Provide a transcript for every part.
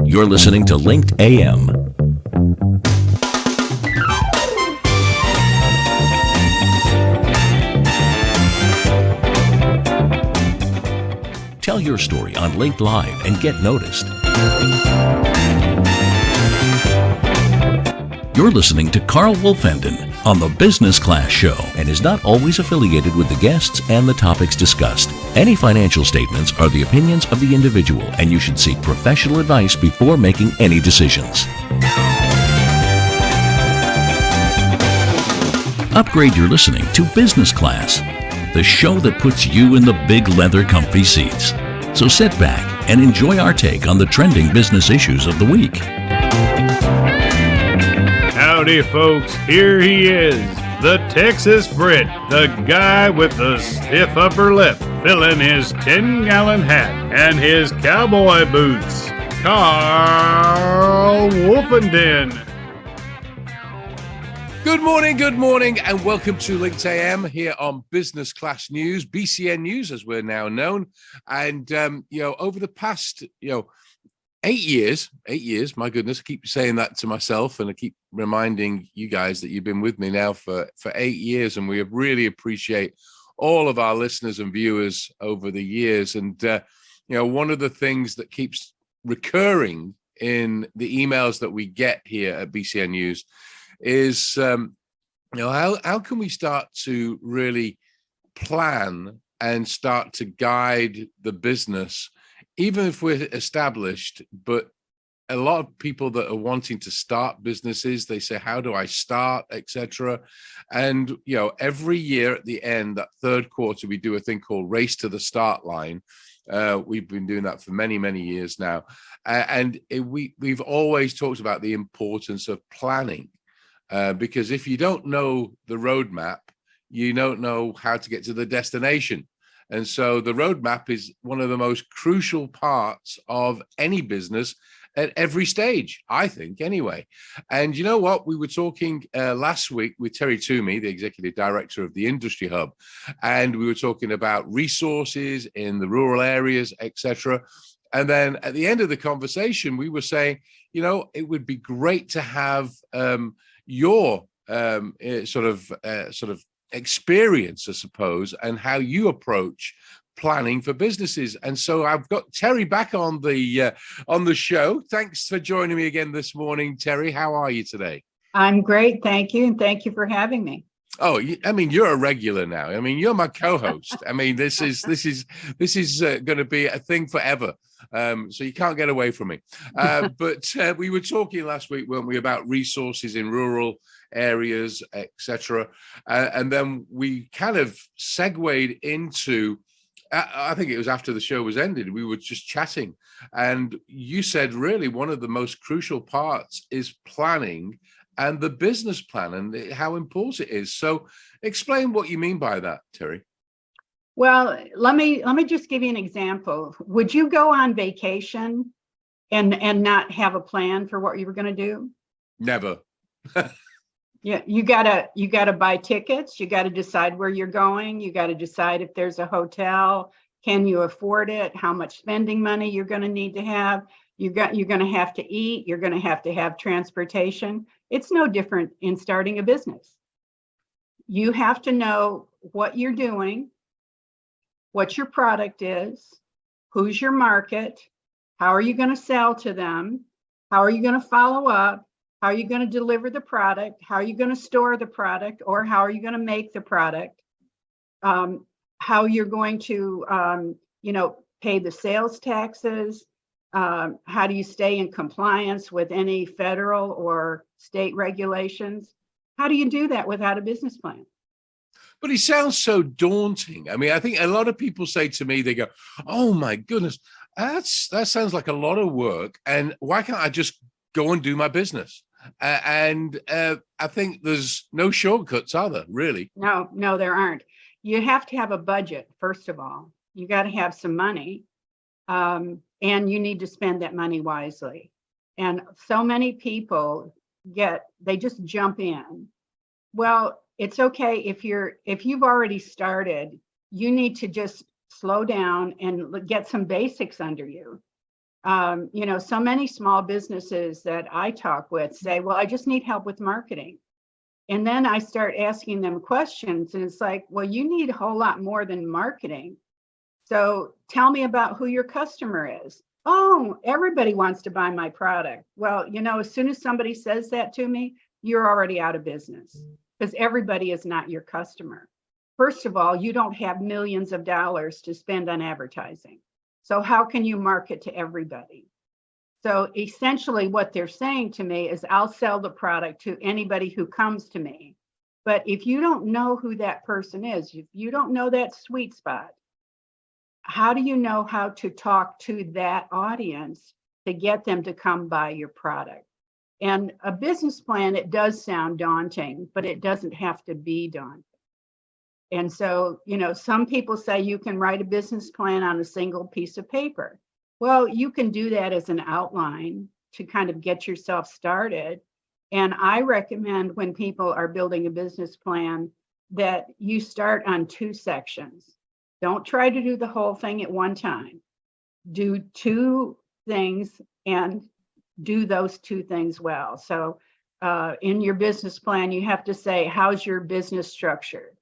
You're listening to Linked AM. Tell your story on Linked Live and get noticed. You're listening to Carl Wolfenden on the Business Class Show and is not always affiliated with the guests and the topics discussed. Any financial statements are the opinions of the individual, and you should seek professional advice before making any decisions. Upgrade your listening to Business Class, the show that puts you in the big leather comfy seats. So sit back and enjoy our take on the trending business issues of the week. Howdy, folks. Here he is, the Texas Brit, the guy with the stiff upper lip, filling his 10-gallon hat and his cowboy boots, Carl Wolfenden. Good morning, and welcome to Linked AM here on Business Class News, BCN News, as we're now known. And, over the past, 8 years, my goodness, I keep saying that to myself, and I keep reminding you guys that you've been with me now for 8 years, and we really appreciate all of our listeners and viewers over the years. And, one of the things that keeps recurring in the emails that we get here at BCN News is, how can we start to really plan and start to guide the business, even if we're established? But a lot of people that are wanting to start businesses, they say, how do I start, etc. And, every year at the end, that third quarter, we do a thing called Race to the Start Line. We've been doing that for many, many years now. We've always talked about the importance of planning. Because if you don't know the roadmap, you don't know how to get to the destination. And so the roadmap is one of the most crucial parts of any business at every stage, I think, anyway. And you know what? We were talking last week with Terry Toomey, the Executive Director of the Industry Hub, and we were talking about resources in the rural areas, etc. And then at the end of the conversation, we were saying, it would be great to have your sort of experience, I suppose, and how you approach planning for businesses. And so I've got Terry back on the show. Thanks for joining me again this morning, Terry. How are you today? I'm great, thank you, and thank you for having me. Oh, you're a regular now. You're my co-host. This is going to be a thing forever. So you can't get away from me. But we were talking last week, weren't we, about resources in rural areas, etc. And then we kind of segued into, I think it was after the show was ended, we were just chatting. And you said really one of the most crucial parts is planning and the business plan and how important it is. So explain what you mean by that, Terry. Well, let me just give you an example. Would you go on vacation and not have a plan for what you were going to do? Never. Yeah, you gotta buy tickets. You got to decide where you're going. You got to decide if there's a hotel. Can you afford it? How much spending money you're going to need to have? You're going to have to eat. You're going to have transportation. It's no different in starting a business. You have to know what you're doing, what your product is, who's your market, how are you going to sell to them, how are you going to follow up, how are you going to deliver the product, how are you going to store the product, or how are you going to make the product, how you're going to, pay the sales taxes, how do you stay in compliance with any federal or state regulations? How do you do that without a business plan? But it sounds so daunting. I think a lot of people say to me, they go, oh my goodness, that sounds like a lot of work. And why can't I just go and do my business? I think there's no shortcuts, are there, really? No, there aren't. You have to have a budget, first of all. You got to have some money, and you need to spend that money wisely. And so many people they just jump in. Well, it's okay if you've already started, you need to just slow down and get some basics under you. So many small businesses that I talk with say, well, I just need help with marketing. And then I start asking them questions, and it's like, well, you need a whole lot more than marketing. So tell me about who your customer is. Oh, everybody wants to buy my product. Well, as soon as somebody says that to me, you're already out of business, because everybody is not your customer. First of all, you don't have millions of dollars to spend on advertising. So how can you market to everybody? So essentially what they're saying to me is, I'll sell the product to anybody who comes to me. But if you don't know who that person is, if you don't know that sweet spot, how do you know how to talk to that audience to get them to come buy your product? And a business plan, it does sound daunting, but it doesn't have to be daunting. And so, some people say you can write a business plan on a single piece of paper. Well, you can do that as an outline to kind of get yourself started. And I recommend, when people are building a business plan, that you start on 2 sections. Don't try to do the whole thing at one time. Do 2 things and do those 2 things well. So in your business plan, you have to say, how's your business structured?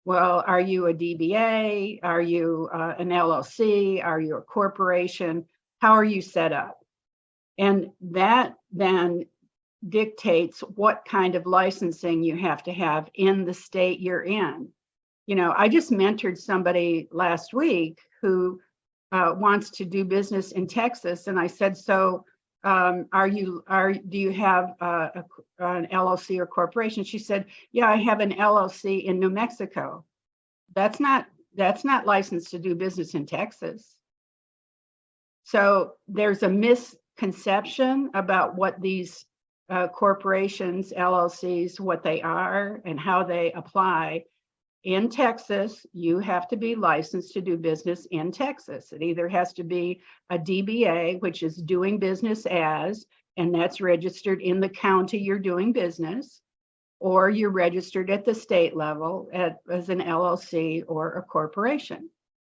Well, are you a DBA? Are you an LLC? Are you a corporation? How are you set up? And that then dictates what kind of licensing you have to have in the state you're in. I just mentored somebody last week who wants to do business in Texas. And I said, so do you have an LLC or corporation? She said, yeah, I have an LLC in New Mexico. That's not licensed to do business in Texas. So there's a misconception about what these corporations, LLCs, what they are and how they apply. In Texas, you have to be licensed to do business in Texas. It either has to be a DBA, which is doing business as, and that's registered in the county you're doing business, or you're registered at the state level as an LLC or a corporation.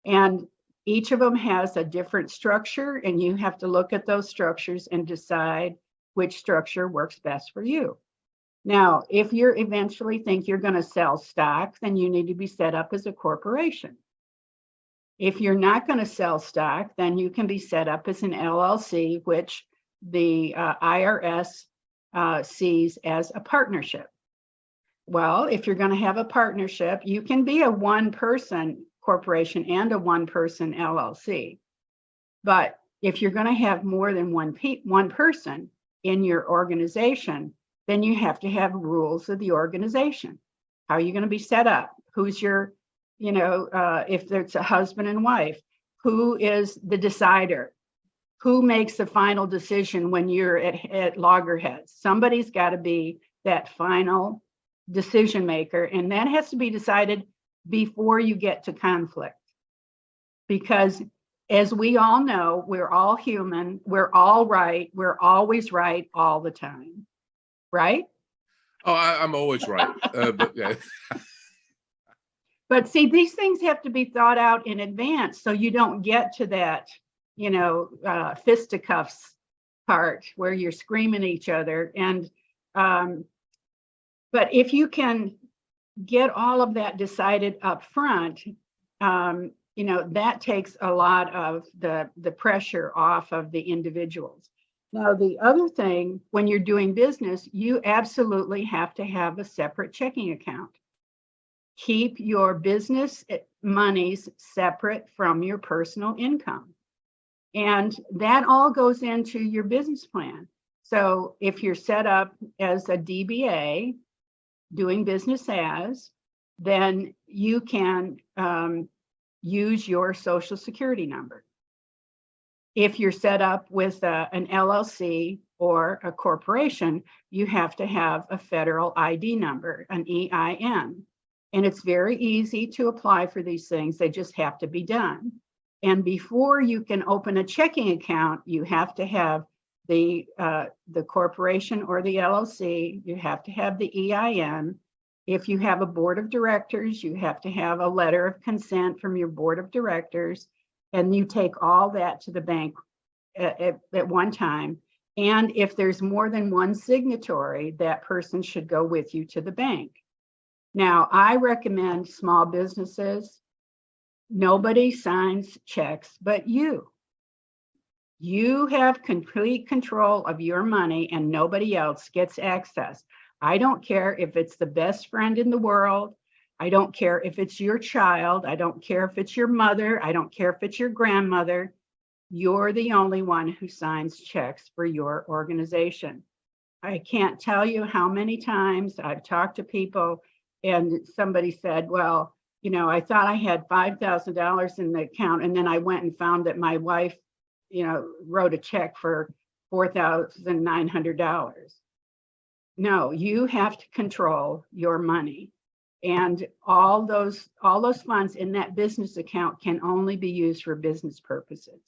And each of them has a different structure, and you have to look at those structures and decide which structure works best for you. Now, if you eventually think you're going to sell stock, then you need to be set up as a corporation. If you're not going to sell stock, then you can be set up as an LLC, which the IRS sees as a partnership. Well, if you're going to have a partnership, you can be a 1-person corporation and a 1-person LLC. But if you're going to have more than one person in your organization, then you have to have rules of the organization. How are you going to be set up? Who's your, if there's a husband and wife, who is the decider? Who makes the final decision when you're at loggerheads? Somebody's got to be that final decision maker, and that has to be decided before you get to conflict. Because as we all know, we're all human, we're all right, we're always right all the time. Right? Oh, I'm always right. But yeah. But see, these things have to be thought out in advance, so you don't get to that, fisticuffs part where you're screaming at each other. And but if you can get all of that decided up front, that takes a lot of the pressure off of the individuals. Now, the other thing, when you're doing business, you absolutely have to have a separate checking account. Keep your business monies separate from your personal income. And that all goes into your business plan. So if you're set up as a DBA, doing business as, then you can use your Social Security number. If you're set up with an LLC or a corporation, you have to have a federal ID number, an EIN. And it's very easy to apply for these things. They just have to be done. And before you can open a checking account, you have to have the corporation or the LLC, you have to have the EIN. If you have a board of directors, you have to have a letter of consent from your board of directors. And you take all that to the bank at one time. And if there's more than one signatory, that person should go with you to the bank. Now, I recommend small businesses. Nobody signs checks but you. You have complete control of your money and nobody else gets access. I don't care if it's the best friend in the world. I don't care if it's your child. I don't care if it's your mother. I don't care if it's your grandmother. You're the only one who signs checks for your organization. I can't tell you how many times I've talked to people and somebody said, well, you know, I thought I had $5,000 in the account, and then I went and found that my wife, you know, wrote a check for $4,900. No, you have to control your money. And all those funds in that business account can only be used for business purposes.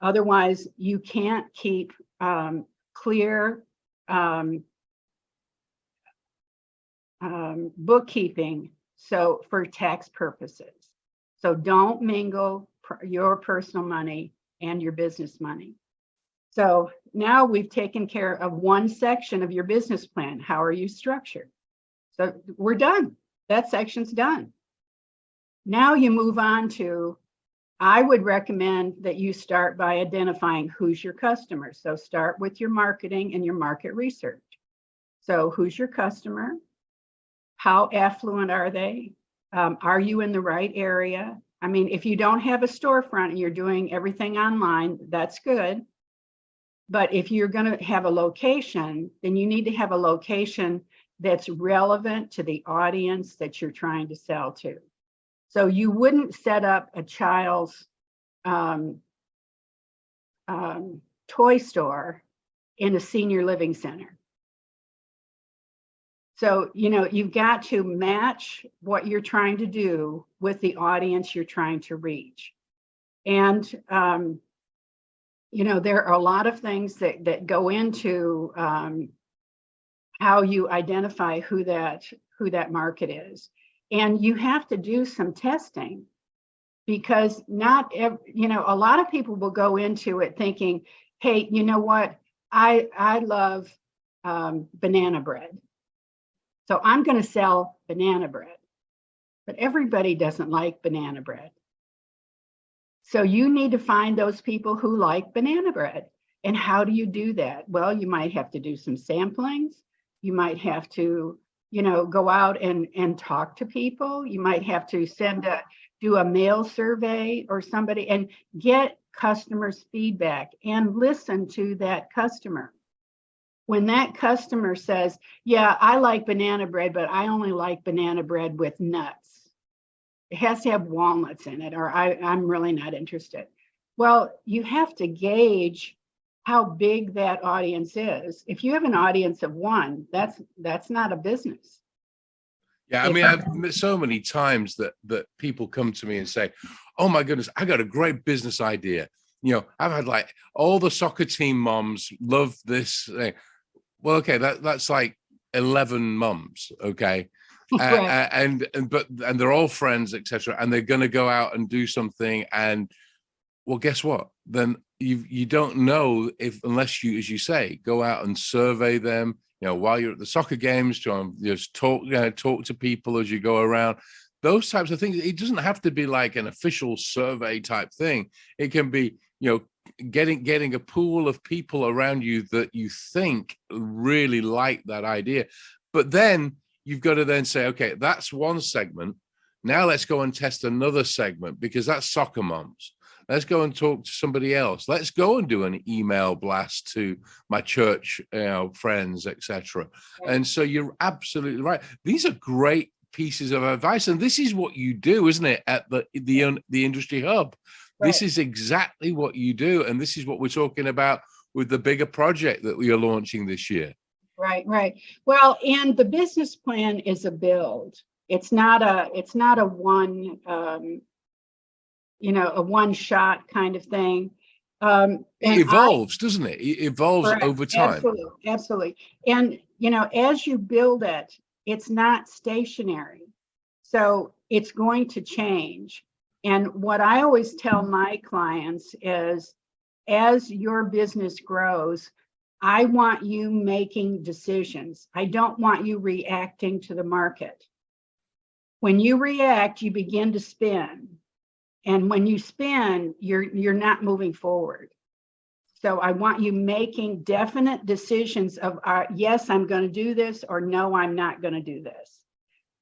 Otherwise, you can't keep clear bookkeeping, so for tax purposes. So don't mingle your personal money and your business money. So now we've taken care of one section of your business plan. How are you structured? So we're done. That section's done. Now you move on to, I would recommend that you start by identifying who's your customer. So start with your marketing and your market research. So who's your customer? How affluent are they? Are you in the right area? I mean, if you don't have a storefront and you're doing everything online, that's good. But if you're going to have a location, then you need to have a location that's relevant to the audience that you're trying to sell to. So you wouldn't set up a child's toy store in a senior living center. So, you know, you've got to match what you're trying to do with the audience you're trying to reach. And, you know, there are a lot of things that go into how you identify who that market is. And you have to do some testing, because you know, a lot of people will go into it thinking, hey, you know what, I love banana bread, so I'm going to sell banana bread. But everybody doesn't like banana bread. So you need to find those people who like banana bread. And how do you do that? Well, you might have to do some samplings. You might have to, you know, go out and talk to people. You might have to do a mail survey or somebody and get customers' feedback and listen to that customer. When that customer says, yeah, I like banana bread, but I only like banana bread with nuts. It has to have walnuts in it, or I'm really not interested. Well, you have to gauge how big that audience is. If you have an audience of one, that's not a business. Yeah, I mean, I've met so many times that people come to me and say, oh my goodness, I got a great business idea. You know, I've had like all the soccer team moms love this thing. Well, okay, that's like 11 mums, okay? Right. And they're all friends, etc. And they're gonna go out and do something, and well, guess what? Then you don't know unless you, as you say, go out and survey them, you know, while you're at the soccer games, to just talk to people as you go around. Those types of things. It doesn't have to be like an official survey type thing. It can be, you know, getting a pool of people around you that you think really like that idea. But then you've got to then say, okay, that's one segment. Now let's go and test another segment, because that's soccer moms. Let's go and talk to somebody else. Let's go and do an email blast to my church, you know, friends, etc. And so you're absolutely right. These are great pieces of advice, and this is what you do, isn't it, at the Industry Hub? Right. This is exactly what you do, and this is what we're talking about with the bigger project that we are launching this year. Right. Well, and the business plan is a build. It's not a one, you know, a one shot kind of thing. It evolves, doesn't it? It evolves over time. Absolutely. And, you know, as you build it, it's not stationary. So it's going to change. And what I always tell my clients is, as your business grows, I want you making decisions. I don't want you reacting to the market. When you react, you begin to spin. And when you spin, you're not moving forward. So I want you making definite decisions of, yes, I'm going to do this, or no, I'm not going to do this.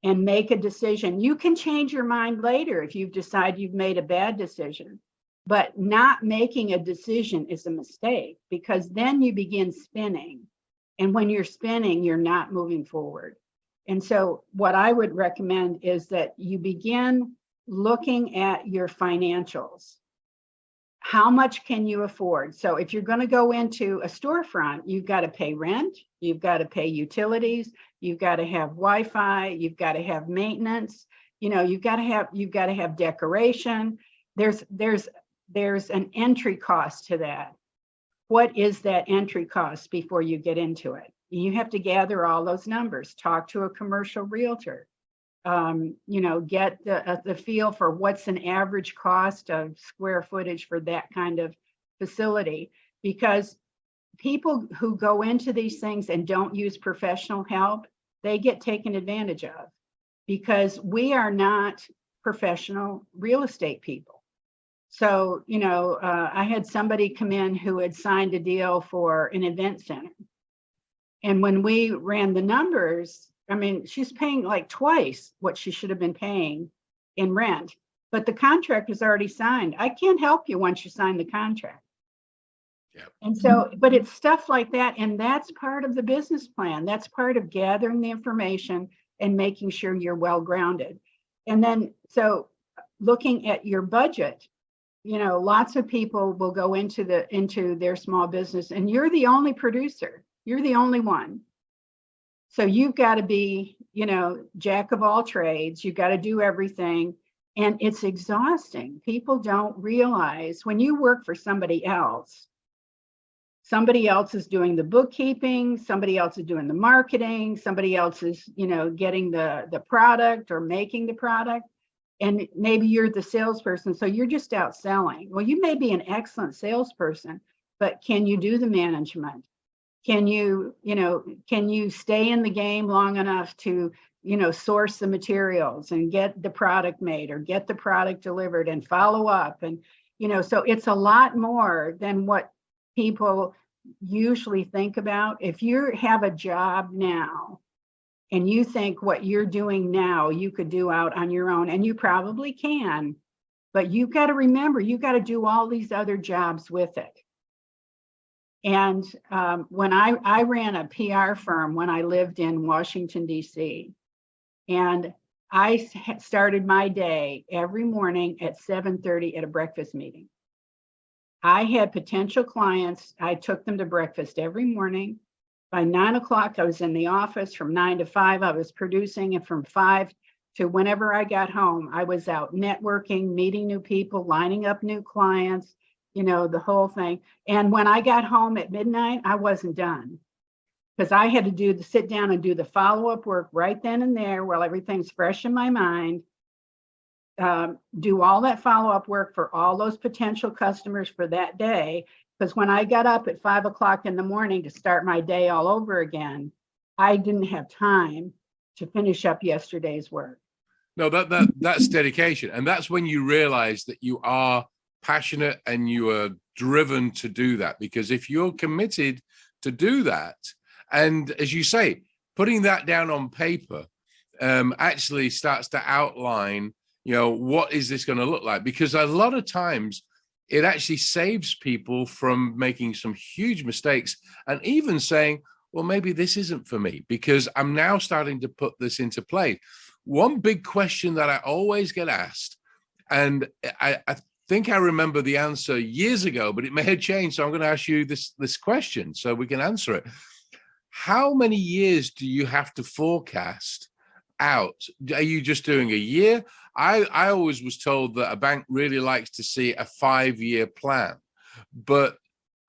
And make a decision. You can change your mind later if you've decided you've made a bad decision. But not making a decision is a mistake, because then you begin spinning. And when you're spinning, you're not moving forward. And so what I would recommend is that you begin looking at your financials. How much can you afford? So if you're going to go into a storefront, you've got to pay rent, you've got to pay utilities, you've got to have Wi-Fi, you've got to have maintenance, you've got to have decoration. There's an entry cost to that. What is that entry cost before you get into it? You have to gather all those numbers, talk to a commercial realtor, get the feel for what's an average cost of square footage for that kind of facility. Because people who go into these things and don't use professional help, they get taken advantage of, because we are not professional real estate people. So, I had somebody come in who had signed a deal for an event center. And when we ran the numbers, she's paying like twice what she should have been paying in rent, but the contract was already signed. I can't help you once you sign the contract. Yep. And so, but it's stuff like that. And that's part of the business plan. That's part of gathering the information and making sure you're well grounded. And then, so looking at your budget, lots of people will go into their small business, and you're the only producer. You're the only one. So you've got to be, jack of all trades. You've got to do everything. And it's exhausting. People don't realize when you work for somebody else is doing the bookkeeping, somebody else is doing the marketing, somebody else is, getting the product or making the product. And maybe you're the salesperson, so you're just out selling. Well, you may be an excellent salesperson, but can you do the management? Can you stay in the game long enough to, source the materials and get the product made or get the product delivered and follow up? And, so it's a lot more than what people usually think about. If you have a job now and you think what you're doing now, you could do out on your own, and you probably can, but you've got to remember, you've got to do all these other jobs with it. And when I ran a PR firm when I lived in Washington, D.C., and I started my day every morning at 7:30 at a breakfast meeting. I had potential clients. I took them to breakfast every morning. By 9 o'clock, I was in the office. From 9 to 5, I was producing. And from 5 to whenever I got home, I was out networking, meeting new people, lining up new clients, the whole thing. And when I got home at midnight, I wasn't done, because I had to sit down and do the follow-up work right then and there while everything's fresh in my mind. Do all that follow-up work for all those potential customers for that day. Because when I got up at 5 o'clock in the morning to start my day all over again, I didn't have time to finish up yesterday's work. No, that's dedication. And that's when you realize that you are passionate and you are driven to do that. Because if you're committed to do that, and as you say, putting that down on paper actually starts to outline, what is this going to look like? Because a lot of times it actually saves people from making some huge mistakes and even saying, well, maybe this isn't for me, because I'm now starting to put this into play. One big question that I always get asked, and I think I remember the answer years ago, but it may have changed. So I'm going to ask you this question so we can answer it. How many years do you have to forecast out? Are you just doing a year? I always was told that a bank really likes to see a 5-year plan, but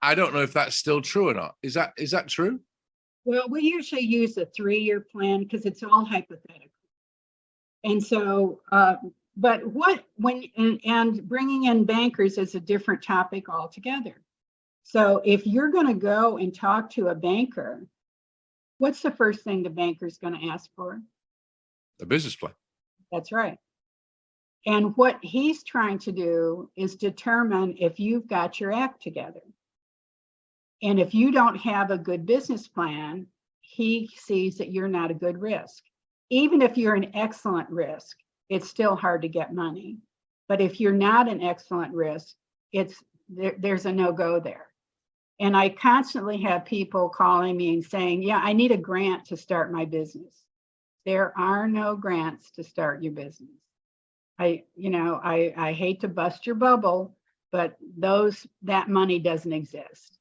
I don't know if that's still true or not. Is that true? Well, we usually use a 3-year plan because it's all hypothetical. And so, but and bringing in bankers is a different topic altogether. So if you're going to go and talk to a banker, what's the first thing the banker's going to ask for? A business plan. That's right. And what he's trying to do is determine if you've got your act together. And if you don't have a good business plan, he sees that you're not a good risk. Even if you're an excellent risk, it's still hard to get money. But if you're not an excellent risk, there's a no-go there. And I constantly have people calling me and saying, yeah, I need a grant to start my business. There are no grants to start your business. I hate to bust your bubble, but that money doesn't exist.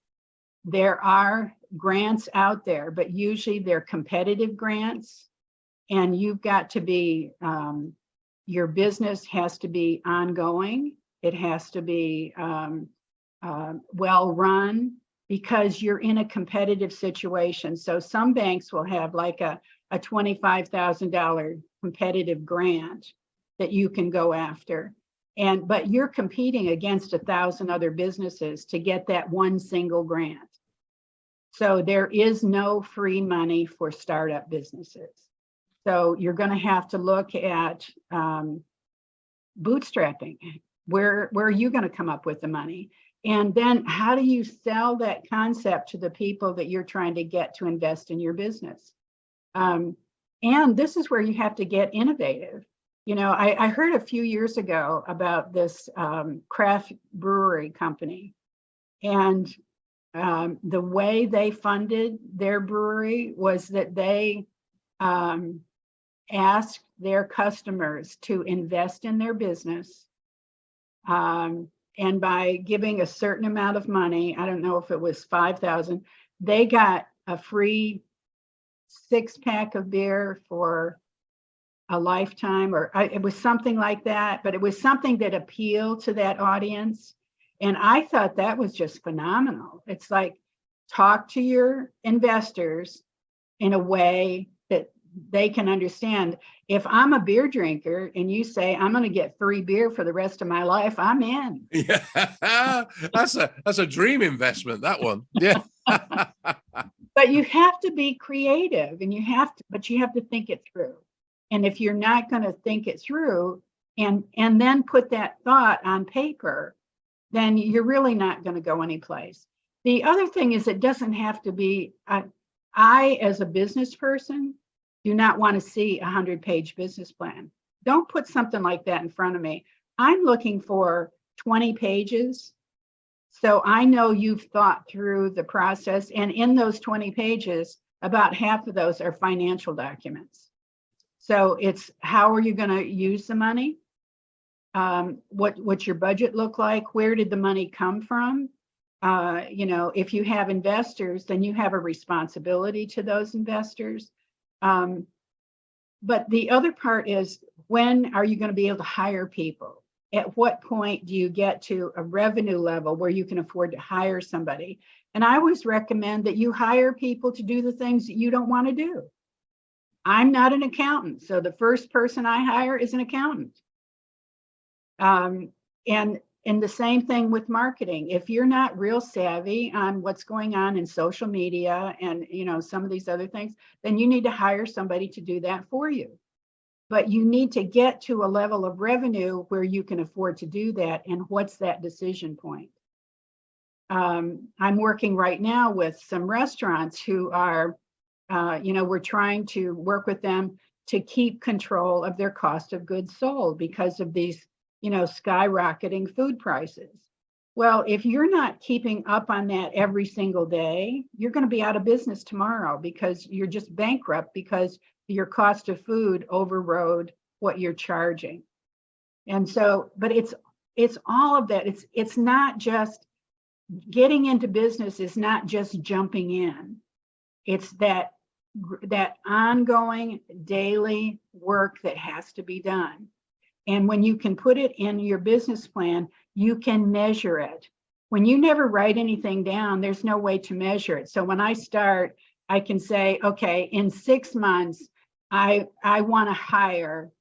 There are grants out there, but usually they're competitive grants, and you've got to be, your business has to be ongoing. It has to be well run, because you're in a competitive situation. So some banks will have like a $25,000 competitive grant that you can go after. But you're competing against 1,000 other businesses to get that one single grant. So there is no free money for startup businesses. So you're going to have to look at bootstrapping. Where are you going to come up with the money? And then how do you sell that concept to the people that you're trying to get to invest in your business? And this is where you have to get innovative. I heard a few years ago about this craft brewery company, and the way they funded their brewery was that they asked their customers to invest in their business. And by giving a certain amount of money, I don't know if it was $5,000, they got a free 6-pack of beer for a lifetime, or it was something like that, but it was something that appealed to that audience. And I thought that was just phenomenal. It's like, talk to your investors in a way that they can understand. If I'm a beer drinker and you say I'm going to get free beer for the rest of my life, I'm in. Yeah, that's a dream investment, that one. Yeah. But you have to be creative, and you have to think it through. And if you're not going to think it through and then put that thought on paper, then you're really not going to go anyplace. The other thing is, it doesn't have to be, I, as a business person, do not want to see a 100-page business plan. Don't put something like that in front of me. I'm looking for 20 pages. So I know you've thought through the process. And in those 20 pages, about half of those are financial documents. So it's, how are you going to use the money? What's your budget look like? Where did the money come from? If you have investors, then you have a responsibility to those investors. But the other part is, when are you going to be able to hire people? At what point do you get to a revenue level where you can afford to hire somebody? And I always recommend that you hire people to do the things that you don't want to do. I'm not an accountant, so the first person I hire is an accountant. And the same thing with marketing. If you're not real savvy on what's going on in social media and some of these other things, then you need to hire somebody to do that for you. But you need to get to a level of revenue where you can afford to do that. And what's that decision point? I'm working right now with some restaurants who are, we're trying to work with them to keep control of their cost of goods sold because of these skyrocketing food prices. Well, if you're not keeping up on that every single day, you're going to be out of business tomorrow because you're just bankrupt because your cost of food overrode what you're charging. And so, but it's all of that. It's not just getting into business, is not just jumping in. It's that ongoing daily work that has to be done. And when you can put it in your business plan, you can measure it. When you never write anything down, there's no way to measure it. So when I start, I can say, okay, in 6 months, I want to hire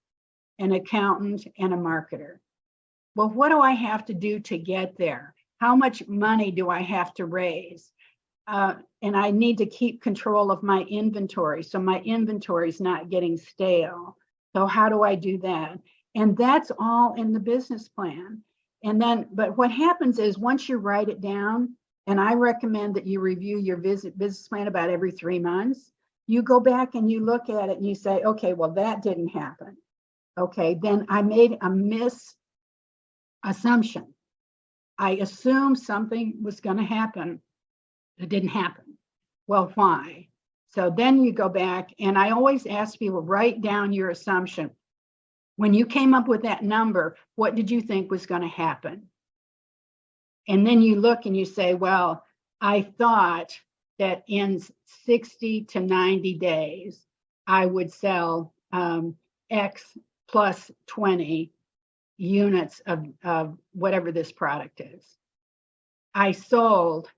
an accountant and a marketer. Well, what do I have to do to get there? how much money do I have to raise? And I need to keep control of my inventory. So my inventory is not getting stale. So how do I do that? And that's all in the business plan. And then, but what happens is once you write it down, and I recommend that you review your business plan about every 3 months, you go back and you look at it and you say, okay, well, that didn't happen. Okay, then I made a assumption. I assumed something was going to happen. It didn't happen. Well, why? So then you go back, and I always ask people, write down your assumption. When you came up with that number, what did you think was going to happen? And then you look and you say, well, I thought that in 60 to 90 days, I would sell X plus 20 units of whatever this product is. I sold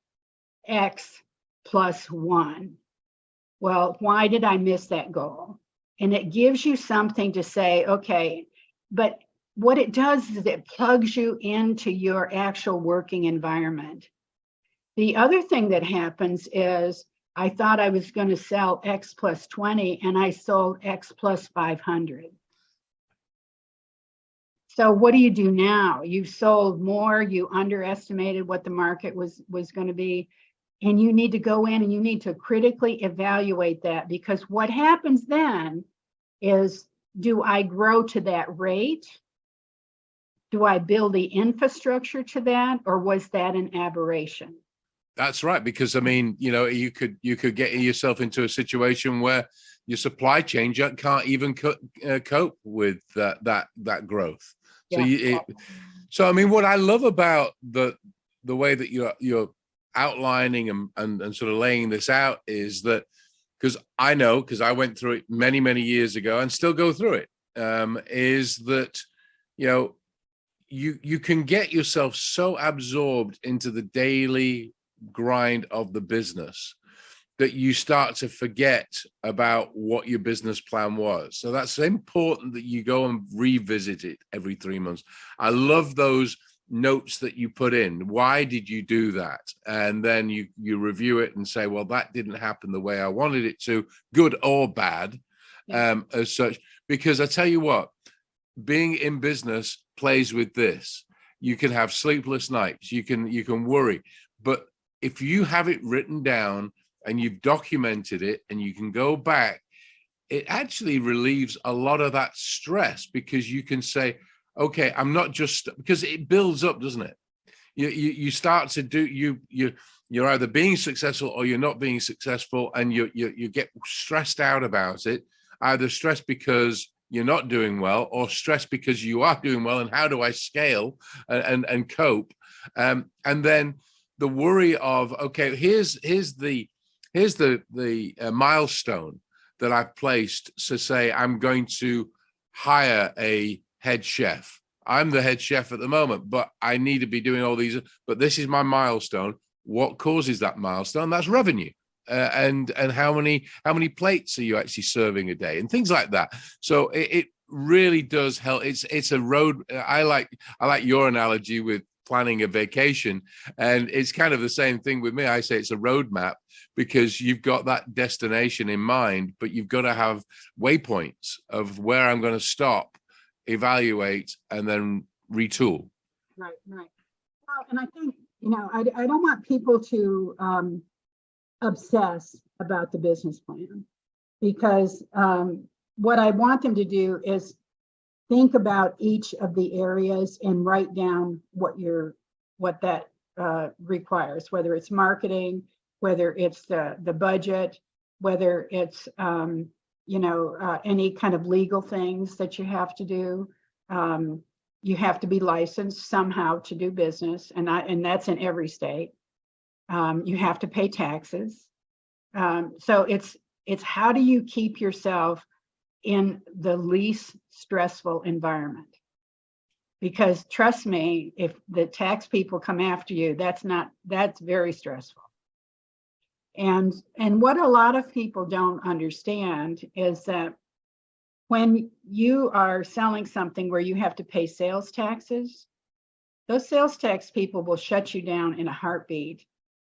X plus 1. Well, why did I miss that goal? And it gives you something to say, okay, but what it does is it plugs you into your actual working environment. The other thing that happens is I thought I was going to sell X plus 20 and I sold X plus 500. So what do you do now? You've sold more, you underestimated what the market was going to be, and you need to go in and you need to critically evaluate that, because what happens then is, do I grow to that rate? Do I build the infrastructure to that, or was that an aberration? That's right, because I mean, you know, you could get yourself into a situation where your supply chain can't even cope with that growth. Yeah. So I mean, what I love about the way that you're outlining and sort of laying this out is that, because I went through it many years ago and still go through it, is that, you know, you can get yourself so absorbed into the daily grind of the business that you start to forget about what your business plan was. So that's important that you go and revisit it every 3 months. I love those notes that you put in. Why did you do that? And then you review it and say, well, that didn't happen the way I wanted it to, good or bad, as such. Because I tell you what, being in business plays with this. You can have sleepless nights, you can worry, but if you have it written down and you've documented it and you can go back, it actually relieves a lot of that stress, because you can say, okay, I'm not just, because it builds up, doesn't it? You start to do, you're either being successful or you're not being successful, and you get stressed out about it, either stressed because you're not doing well or stressed because you are doing well, and how do I scale and cope? And then the worry of, okay, here's the milestone that I've placed to say I'm going to hire a head chef. I'm the head chef at the moment, but I need to be doing all these, but this is my milestone. What causes that milestone? That's revenue. And how many plates are you actually serving a day, and things like that. So it really does help. It's a road. I like your analogy with planning a vacation, and it's kind of the same thing with me. I say it's a roadmap, because you've got that destination in mind, but you've got to have waypoints of where I'm going to stop, evaluate, and then retool. Right. Well, and I think, you know, I don't want people to obsess about the business plan, because what I want them to do is think about each of the areas and write down what that requires, whether it's marketing, whether it's the budget, whether it's any kind of legal things that you have to do. You have to be licensed somehow to do business, and that's in every state. You have to pay taxes. So it's how do you keep yourself in the least stressful environment? Because trust me, if the tax people come after you, that's very stressful. And what a lot of people don't understand is that when you are selling something where you have to pay sales taxes, those sales tax people will shut you down in a heartbeat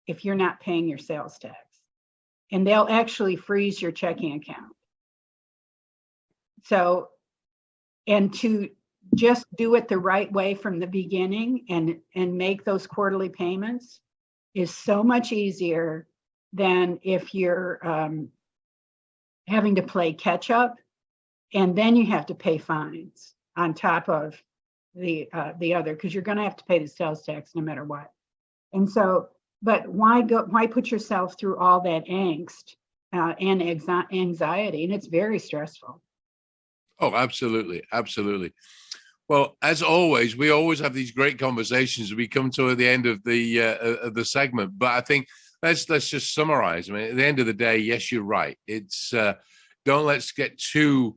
if you're not paying your sales tax. And they'll actually freeze your checking account. So, and to just do it the right way from the beginning and make those quarterly payments is so much easier than if you're having to play catch up, and then you have to pay fines on top of the other, because you're going to have to pay the sales tax no matter what. And so, but why put yourself through all that angst and anxiety? And it's very stressful. Oh, absolutely. Absolutely. Well, as always, we always have these great conversations as we come to the end of the segment. But I think let's just summarize. I mean, at the end of the day, yes, you're right. It's don't let's get too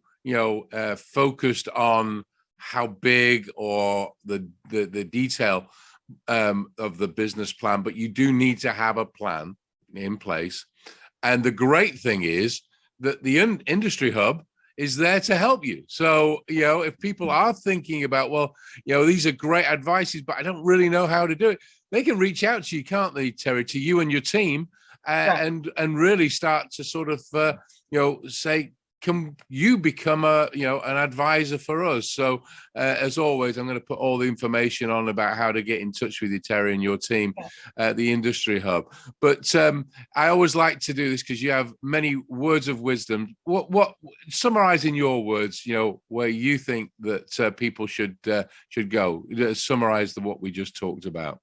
focused on how big or the detail of the business plan, but you do need to have a plan in place. And the great thing is that the Industry Hub is there to help you. So, if people are thinking about, well, these are great advices, but I don't really know how to do it, they can reach out to you, can't they, Terry, to you and your team, and really start to sort of, say, can you become an advisor for us? So as always, I'm going to put all the information on about how to get in touch with you, Terry, and your team at the Industry Hub. But I always like to do this because you have many words of wisdom. What summarize in your words, where you think that people should go? Summarize what we just talked about.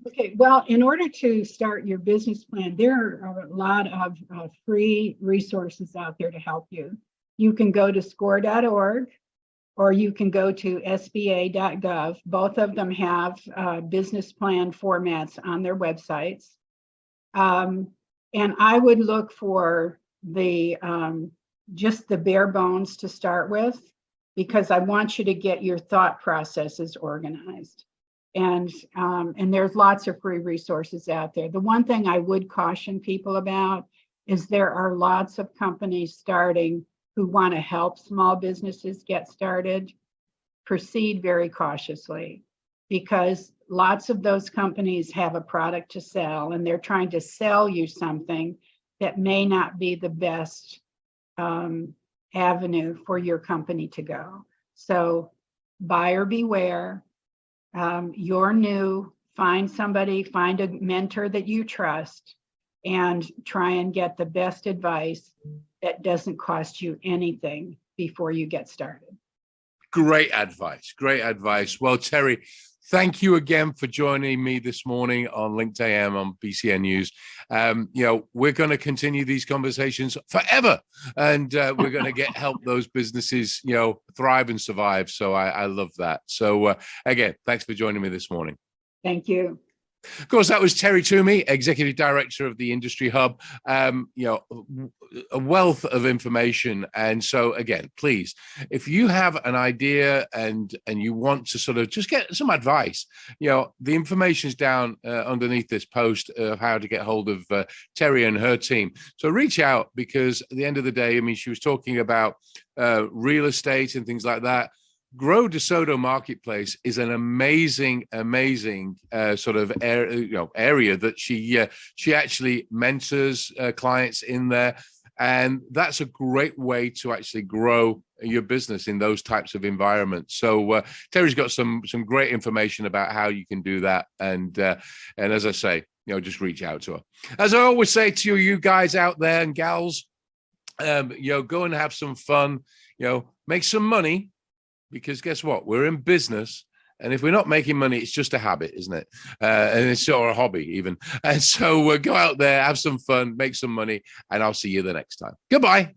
Okay, well, in order to start your business plan, there are a lot of free resources out there to help you. You can go to score.org or you can go to sba.gov. Both of them have business plan formats on their websites. And I would look for the just the bare bones to start with, because I want you to get your thought processes organized. And there's lots of free resources out there. The one thing I would caution people about is there are lots of companies starting who want to help small businesses get started. Proceed very cautiously, because lots of those companies have a product to sell and they're trying to sell you something that may not be the best avenue for your company to go. So buyer beware. You're new, find a mentor that you trust, and try and get the best advice that doesn't cost you anything before you get started. Great advice. Great advice. Well, Terry, thank you again for joining me this morning on Linked AM on BCN News. We're going to continue these conversations forever, and we're going to help those businesses, thrive and survive. So I love that. So again, thanks for joining me this morning. Thank you. Of course, that was Terry Toomey, Executive Director of the Industry Hub. A wealth of information. And so, again, please, if you have an idea and you want to sort of just get some advice, the information is down underneath this post of how to get hold of Terry and her team. So reach out, because at the end of the day, I mean, she was talking about real estate and things like that. Grow DeSoto Marketplace is an amazing sort of area that she actually mentors clients in there, and that's a great way to actually grow your business in those types of environments. So Terry's got some great information about how you can do that, and as I say, just reach out to her. As I always say to you guys out there and gals, go and have some fun, make some money. Because guess what? We're in business. And if we're not making money, it's just a habit, isn't it? And it's or a hobby even. And so go out there, have some fun, make some money, and I'll see you the next time. Goodbye.